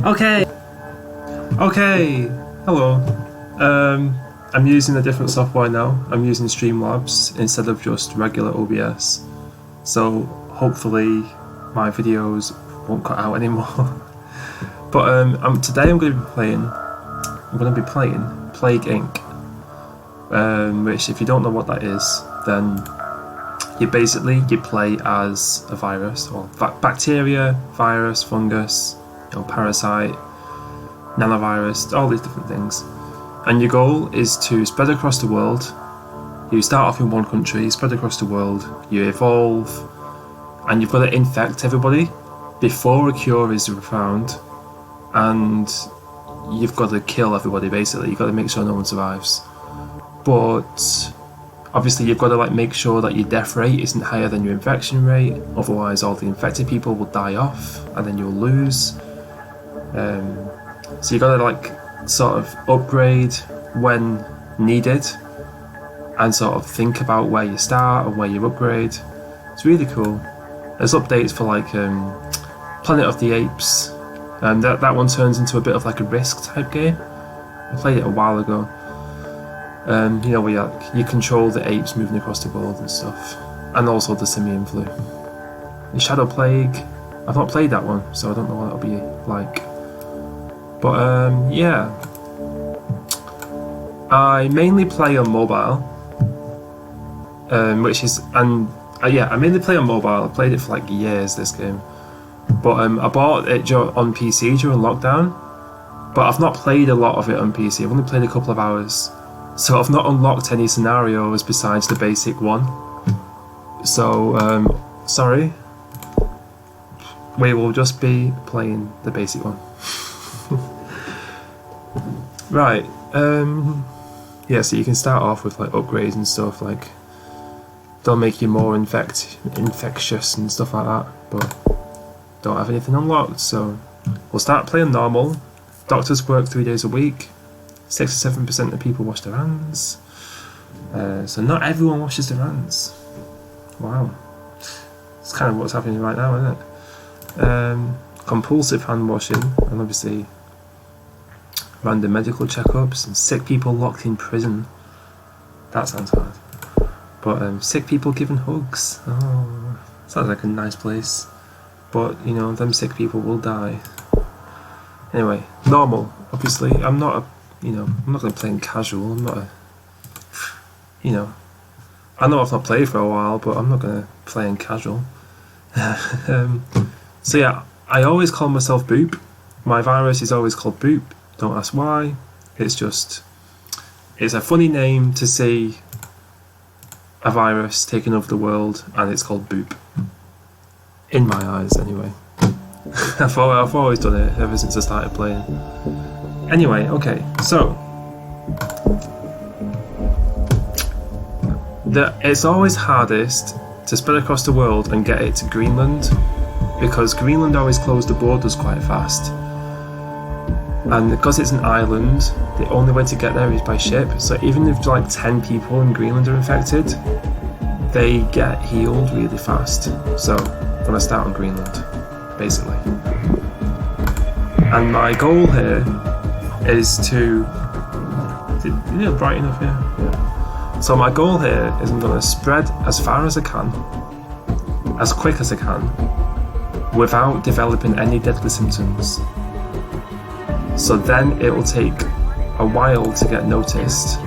Okay. Okay. Hello. I'm using a different software now. I'm using Streamlabs instead of just regular OBS. So hopefully my videos won't cut out anymore. But today I'm going to be playing Plague Inc. Which, if you don't know what that is, then you play as a virus, or bacteria, virus, fungus, parasite, nanovirus, all these different things. And your goal is to spread across the world. You start off in one country, spread across the world, you evolve, and you've got to infect everybody before a cure is found, and you've got to kill everybody basically. You've got to make sure no one survives. But obviously you've got to make sure that your death rate isn't higher than your infection rate, otherwise all the infected people will die off and then you'll lose. So you've got to sort of upgrade when needed and sort of think about where you start and where you upgrade. It's really cool. There's updates for Planet of the Apes, and that one turns into a bit of a Risk type game. I played it a while ago. Where you control the apes moving across the world and stuff, and also the simian flu. The Shadow Plague, I've not played that one, so I don't know what that'll be like. But yeah, I mainly play on mobile, I mainly play on mobile. I played it for years, this game, but I bought it on PC during lockdown, but I've not played a lot of it on PC. I've only played a couple of hours. So I've not unlocked any scenarios besides the basic one. So, sorry. We will just be playing the basic one. Right. Yeah, so you can start off with upgrades and stuff, they'll make you more infectious and stuff like that, but don't have anything unlocked, so we'll start playing normal. Doctors work 3 days a week. 6 or 7% of people wash their hands. So not everyone washes their hands. Wow. It's kind of what's happening right now, isn't it? Compulsive hand washing, and obviously random medical checkups, and sick people locked in prison. That sounds hard. But sick people giving hugs. Oh, sounds like a nice place. But, them sick people will die. Anyway, normal. Obviously, I'm not going to play in casual. I'm not I know I've not played for a while, but I'm not going to play in casual. So yeah, I always call myself Boop. My virus is always called Boop. Don't ask why. It's a funny name to see a virus taking over the world, and it's called Boop. In my eyes, anyway. I've always done it ever since I started playing. Anyway, okay, so it's always hardest to spread across the world and get it to Greenland, because Greenland always closed the borders quite fast, and because it's an island, the only way to get there is by ship. So even if 10 people in Greenland are infected, they get healed really fast. So I'm gonna start on Greenland, basically. And my goal here is to... Is it bright enough here? Yeah. So my goal here is I'm going to spread as far as I can, as quick as I can, without developing any deadly symptoms. So then it will take a while to get noticed.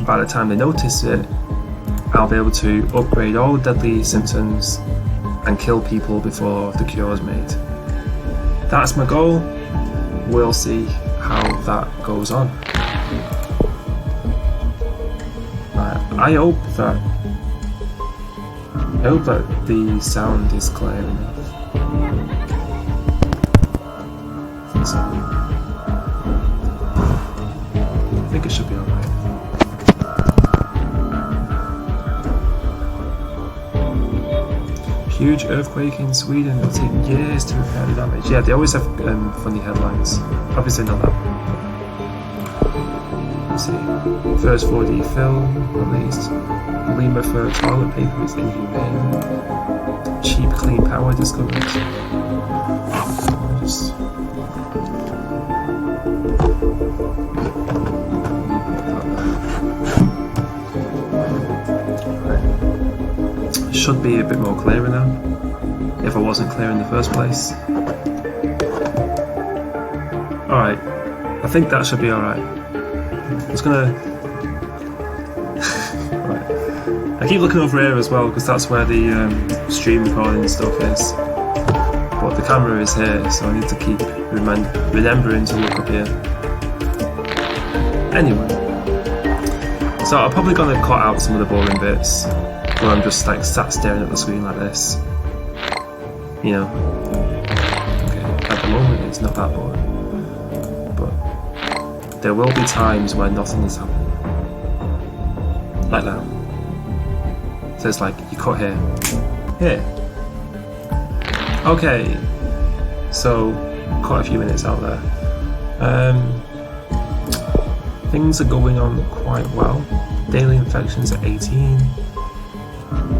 By the time they notice it, I'll be able to upgrade all the deadly symptoms and kill people before the cure is made. That's my goal. We'll see how that goes on. I hope that the sound is clear enough. I think it should be alright. Huge earthquake in Sweden. It'll take years to repair the damage. Yeah, they always have funny headlines. Obviously not that one. Let's see. First 4D film released. Lima for toilet paper is inhumane. Cheap clean power discovered. Just should be a bit more clearer now, if I wasn't clear in the first place. Alright, I think that should be alright. I'm just gonna... right. I keep looking over here as well, because that's where the stream recording stuff is. But the camera is here, so I need to keep remembering to look up here. Anyway. So I'm probably gonna cut out some of the boring bits, where I'm just like sat staring at the screen like this. You know. Okay, at the moment it's not that boring. But there will be times when nothing is happening. Like now. So it's like, you cut here. Here. Okay. So, quite a few minutes out there. Things are going on quite well. Daily infections at 18.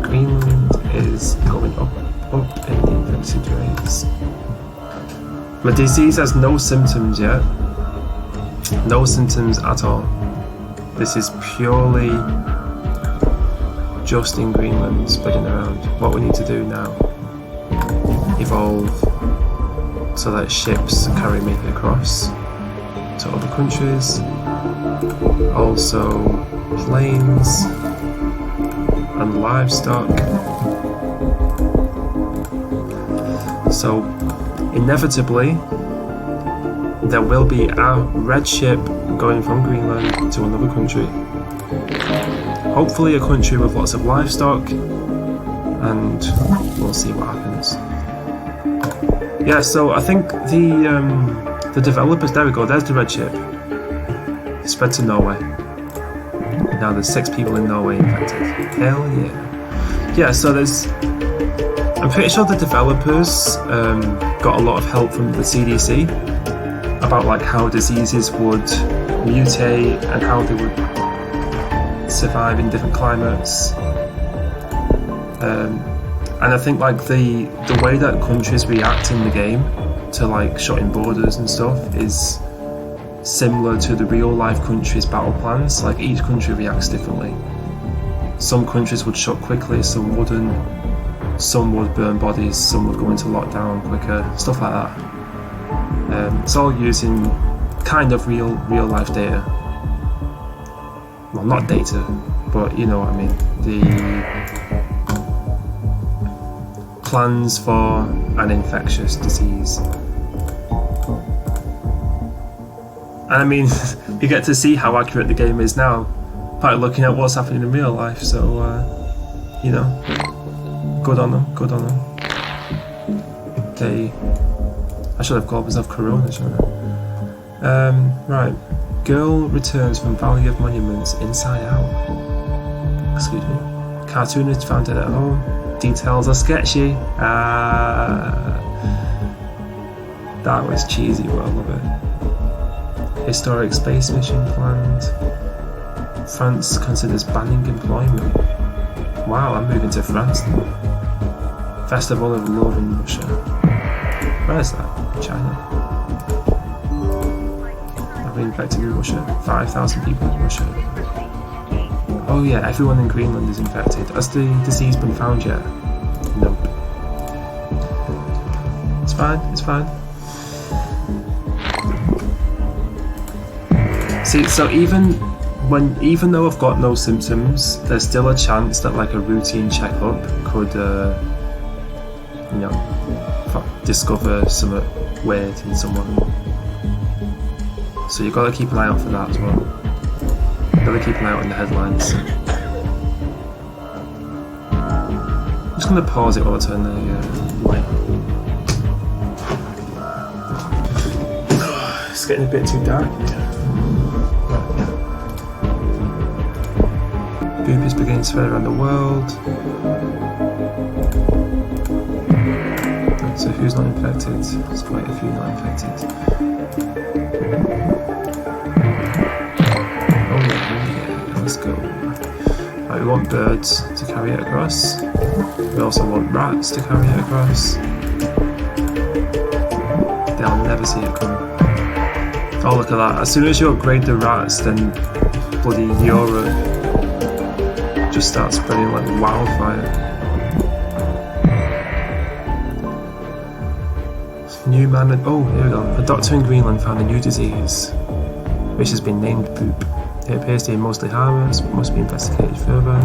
Greenland is going up in the infected rates. The disease has no symptoms yet. No symptoms at all. This is purely just in Greenland spreading around. What we need to do now, evolve so that ships carry me across to other countries, also planes and livestock. So inevitably there will be a red ship going from Greenland to another country. Hopefully a country with lots of livestock, and we'll see what happens. Yeah, so I think the developers, there we go, there's the red ship. Spread to Norway. Now there's 6 people in Norway infected. Hell yeah. Yeah, so I'm pretty sure the developers got a lot of help from the CDC about like how diseases would mutate and how they would survive in different climates. And I think like the way that countries react in the game to like shutting borders and stuff is similar to the real life countries' battle plans. Like each country reacts differently. Some countries would shut quickly, some wouldn't. Some would burn bodies, some would go into lockdown quicker, stuff like that. It's all using kind of real life data. Well, not data, but you know what I mean. The plans for an infectious disease. And I mean, you get to see how accurate the game is now by looking at what's happening in real life, so, you know, good on them, good on them. I should have called myself Corona, shouldn't I? Right. Girl returns from Valley of Monuments inside out. Excuse me. Cartoonist found it at home. Details are sketchy. That was cheesy, but I love it. Historic space mission planned. France considers banning employment. Wow, I'm moving to France now. Festival of Love in Russia. Where is that? China. I've been infected in Russia. 5,000 people in Russia. Oh yeah, everyone in Greenland is infected. Has the disease been found yet? Nope. It's fine, it's fine. See, so even though I've got no symptoms, there's still a chance that like a routine checkup could, you know, discover something weird in someone. So you've got to keep an eye out for that as well. You've got to keep an eye out in the headlines. I'm just going to pause it while I turn the light on. It's getting a bit too dark here. Boobies beginning to spread around the world. So who's not infected? There's quite a few not infected. Oh yeah, let's go. Right, we want birds to carry it across. We also want rats to carry it across. They'll never see it coming. Oh look at that, as soon as you upgrade the rats, then bloody Europe just starts spreading like wildfire. New man. Oh, here we go. A doctor in Greenland found a new disease, which has been named poop. It appears to be mostly harmless, but must be investigated further.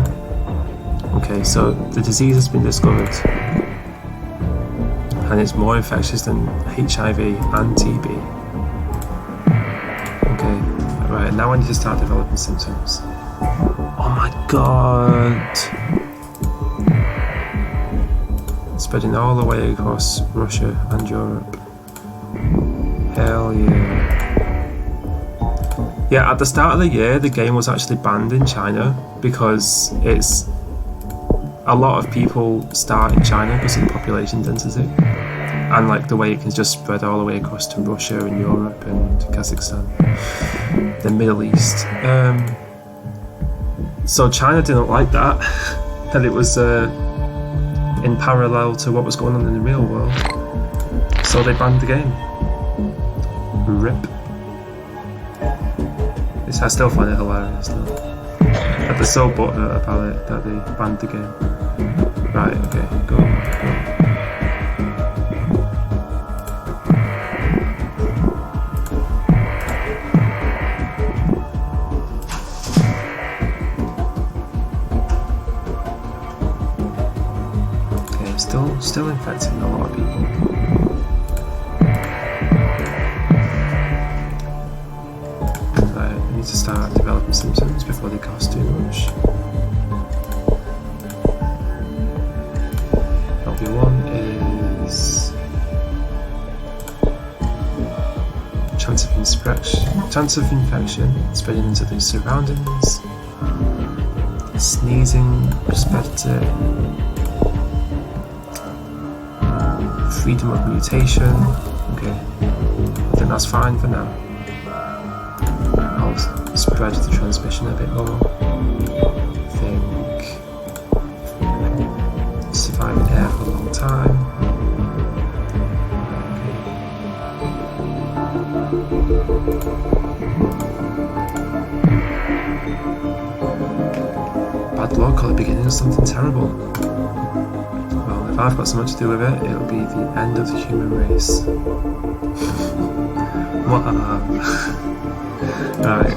Okay, so the disease has been discovered, and it's more infectious than HIV and TB. Okay, right, now I need to start developing symptoms. Oh my god! Spreading all the way across Russia and Europe. Hell yeah. Yeah, at the start of the year, the game was actually banned in China because it's a lot of people start in China because of the population density and like the way it can just spread all the way across to Russia and Europe and Kazakhstan, the Middle East. So China didn't like that, and it was in parallel to what was going on in the real world. So they banned the game. RIP. I still find it hilarious though. Like they're so butthurt about it that they banned the game. Right, okay, go. Okay, still infecting a lot of people. To start developing symptoms before they cost too much. LB1 is chance of infection spreading into the surroundings. Sneezing spreads it. Freedom of mutation. Okay, I think that's fine for now. Spread the transmission a bit more. Think survive in air for a long time. Bad luck or the beginning of something terrible. Well, if I've got so much to do with it, it'll be the end of the human race. What? Alright.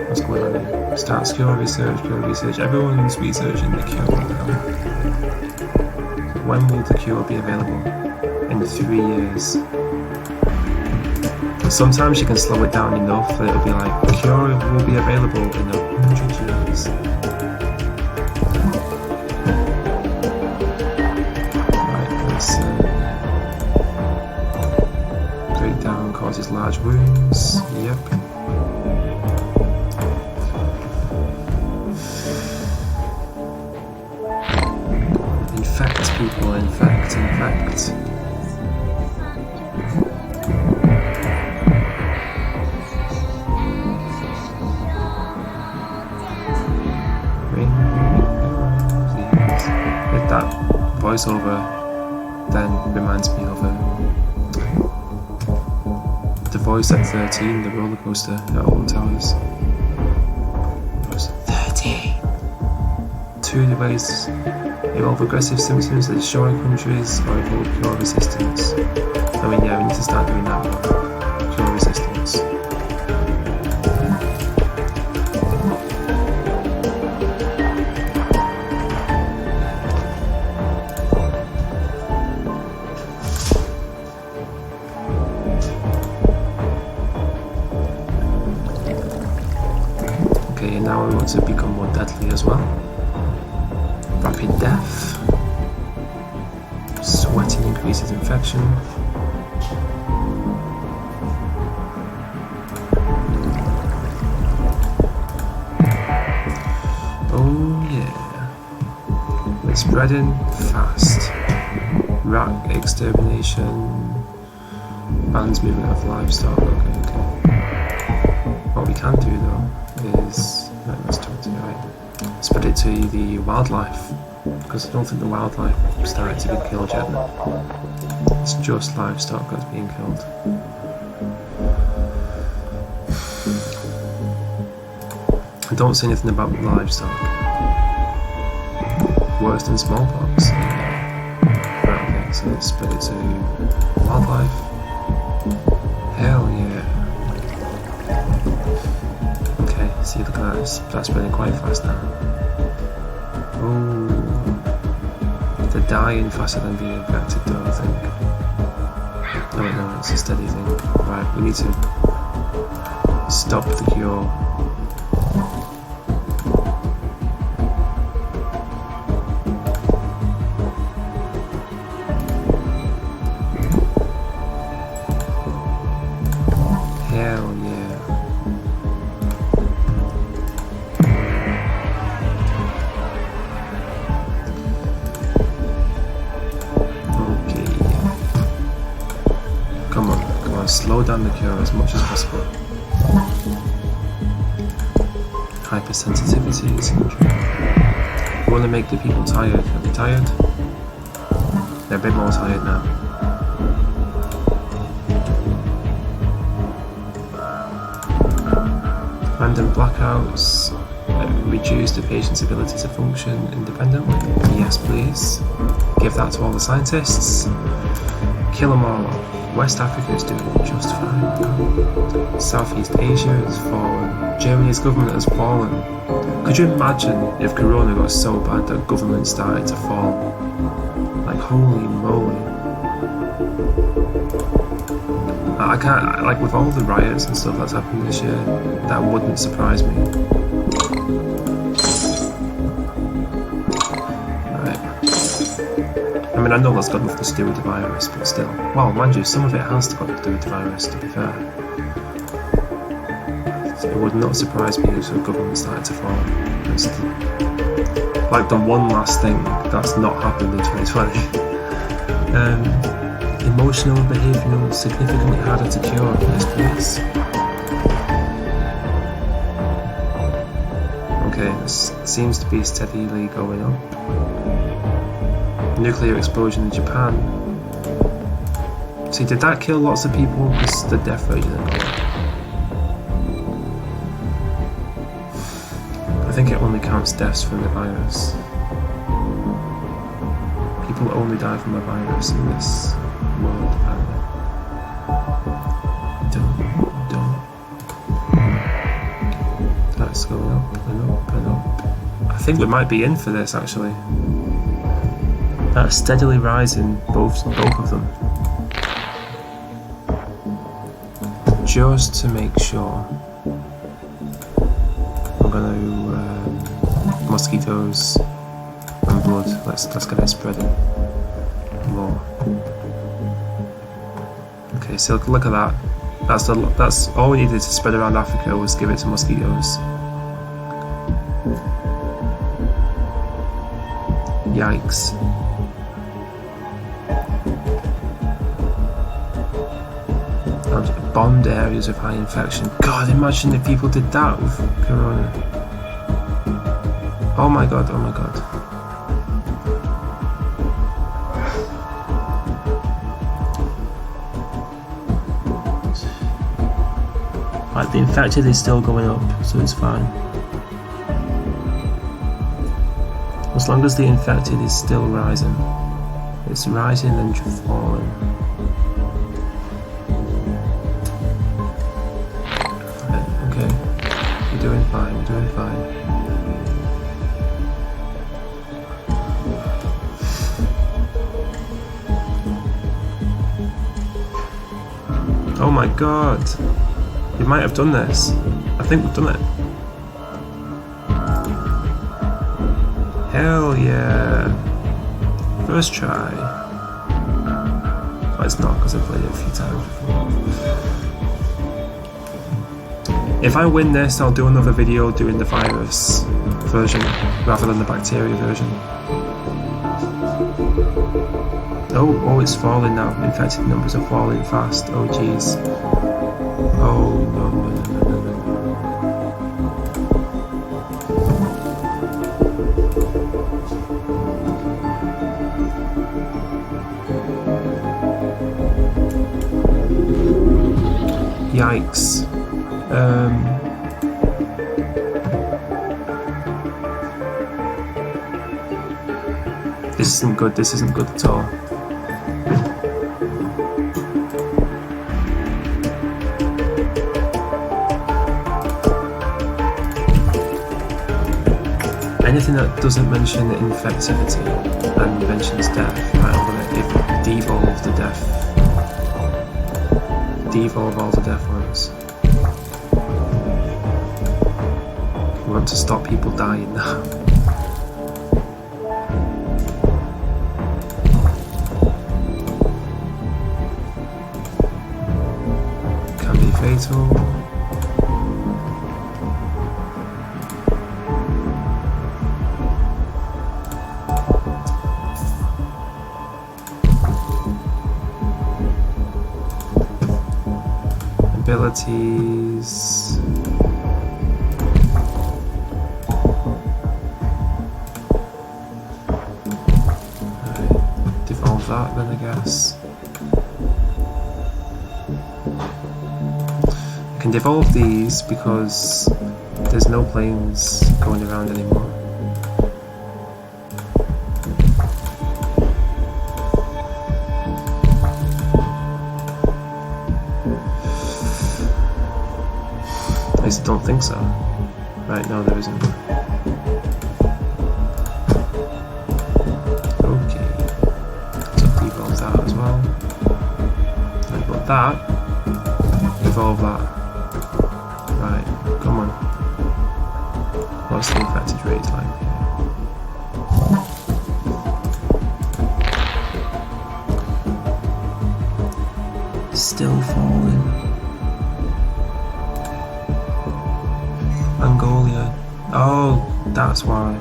What's going on here? Start cure research. Everyone's researching the cure now. When will the cure be available? In 3 years. Sometimes you can slow it down enough that it'll be like, the cure will be available in 100 years. Breakdown causes large wounds. Yep. Infect people, infect. That voiceover then reminds me of the voice at 13, the roller coaster at Alton Towers. It was 30. 2 ways evolve aggressive symptoms that destroy countries or evolve cure resistance. I mean, yeah, we need to start doing that. Cure resistance. Okay, now we want to become more deadly as well. Rapid death. Sweating increases infection. Oh yeah. We're spreading fast. Rat extermination. Bans movement of livestock. Okay. What we can do though is, let's talk to you, right? Spread it to the wildlife, because I don't think the wildlife started to be killed yet. It's just livestock that's being killed. I don't see anything about livestock. worse than smallpox. Right, okay, so let's spread it to wildlife. Hell yeah. Okay, see, look at that, that's spreading quite fast now. Oh, they're dying faster than being infected though, I think. Oh wait, no, it's a steady thing. Right, we need to stop the cure. Hell yeah. Okay. Come on, slow down the cure as much as possible. Hypersensitivity syndrome. We want to make the people tired. Are they tired? They're a bit more tired now. Random blackouts reduce the patient's ability to function independently. Yes, please. Give that to all the scientists. Kill them all. West Africa is doing just fine. Southeast Asia has fallen. Germany's government has fallen. Could you imagine if Corona got so bad that government started to fall? Like, holy moly. I can't, like, with all the riots and stuff that's happened this year, that wouldn't surprise me. Right. I mean, I know that's got nothing to do with the virus, but still. Well, mind you, some of it has got to do with the virus, to be fair. So it would not surprise me if the government started to fall. It's like the one last thing that's not happened in 2020. Emotional and behavioural significantly harder to cure. Yes, please. Okay, this seems to be steadily going up. Nuclear explosion in Japan. See, did that kill lots of people? Because the death rate didn't go up. I think it only counts deaths from the virus. People only die from the virus in this world, apparently. Don't. That's going up and up and up. I think we might be in for this, actually. That's steadily rising, both of them. Just to make sure, I'm gonna mosquitoes and blood. Let's get it spreading more. Okay, so look at that. That's all we needed to spread around Africa was give it to mosquitoes. Yikes. Bombed areas of high infection. God, imagine if people did that with Corona. Oh my god, oh my god. Like, the infected is still going up, so it's fine. As long as the infected is still rising. It's rising and falling. Okay, we're doing fine, we're doing fine. Oh my god! We might have done this. I think we've done it. Hell yeah! First try. Well, it's not because I played it a few times before. If I win this, I'll do another video doing the virus version rather than the bacteria version. Oh, it's falling now. Infected numbers are falling fast. Oh jeez. Oh no. Yikes. This isn't good, this isn't good at all. Anything that doesn't mention infectivity and mentions death, I'm gonna devolve the death. Devolve all the death ones. We want to stop people dying now. Can be fatal. Abilities. Devolve that then, I guess. I can devolve these because there's no planes going around anymore. At least I don't think so. Right, no there isn't. Okay. So devolve that as well. And put that. Devolve that. Right, come on. What's the infected rate time here? Still falling. Mongolia. Oh, that's why.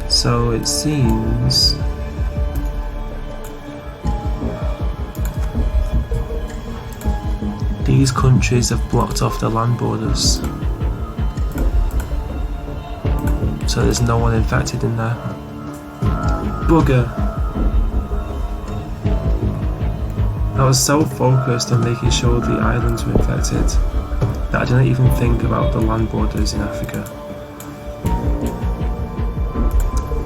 So it seems these countries have blocked off the land borders. So there's no one infected in there. Bugger. I was so focused on making sure the islands were infected that I didn't even think about the land borders in Africa.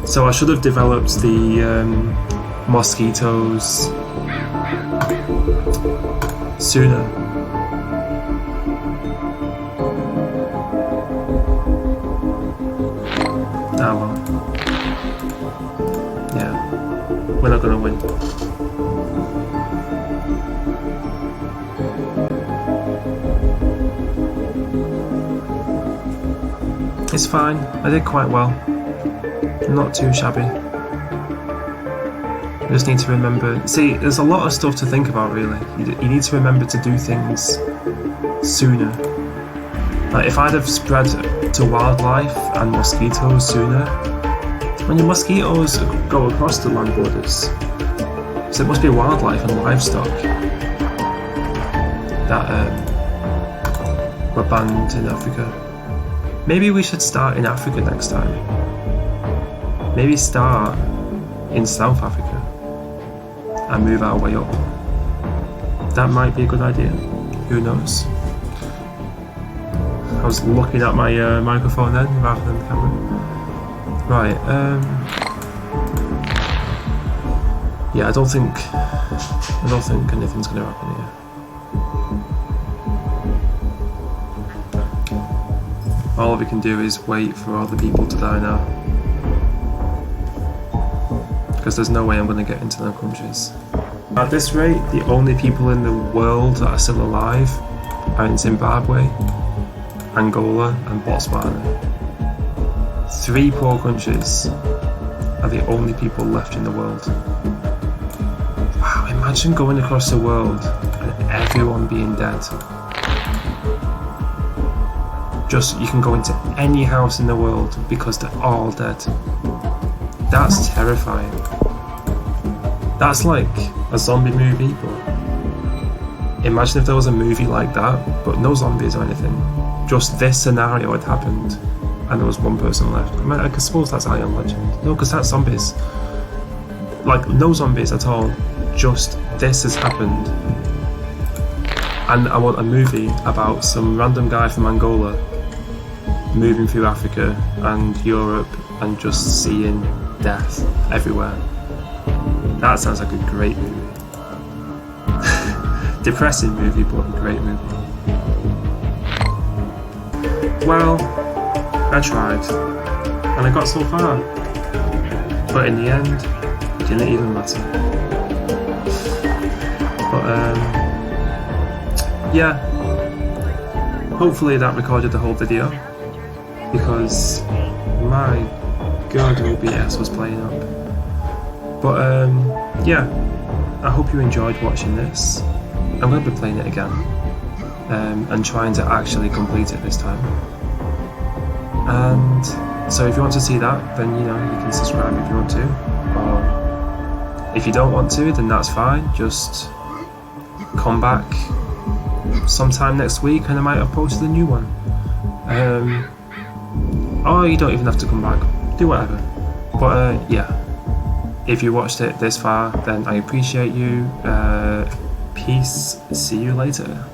So I should have developed the mosquitoes sooner. Ah well. Yeah. We're not gonna win. It's fine, I did quite well. Not too shabby. I just need to remember. See, there's a lot of stuff to think about really. You need to remember to do things sooner. Like if I'd have spread to wildlife and mosquitoes sooner, when your mosquitoes go across the land borders, so it must be wildlife and livestock that were banned in Africa. Maybe we should start in Africa next time. Maybe start in South Africa and move our way up. That might be a good idea. Who knows? I was looking at my microphone then rather than the camera. Right. Yeah, I don't think anything's going to happen here. All we can do is wait for all the people to die now. Because there's no way I'm going to get into their countries. At this rate, the only people in the world that are still alive are in Zimbabwe, Angola and Botswana. 3 poor countries are the only people left in the world. Wow, imagine going across the world and everyone being dead. Just, you can go into any house in the world because they're all dead. That's terrifying. That's like a zombie movie, but imagine if there was a movie like that, but no zombies or anything. Just this scenario had happened, and there was one person left. I mean, I suppose that's I Am Legend. No, because that's zombies. Like, no zombies at all. Just this has happened. And I want a movie about some random guy from Angola moving through Africa and Europe and just seeing death everywhere. That sounds like a great movie. Depressing movie, but a great movie. Well, I tried, and I got so far, but in the end, it didn't even matter. But yeah, hopefully that recorded the whole video, because my god, OBS was playing up. But yeah, I hope you enjoyed watching this. I'm going to be playing it again, and trying to actually complete it this time. And so if you want to see that, then you can subscribe if you want to, or if you don't want to, then that's fine. Just come back sometime next week and I might have posted a new one. Or you don't even have to come back, do whatever. But yeah, if you watched it this far, then I appreciate you. Peace, see you later.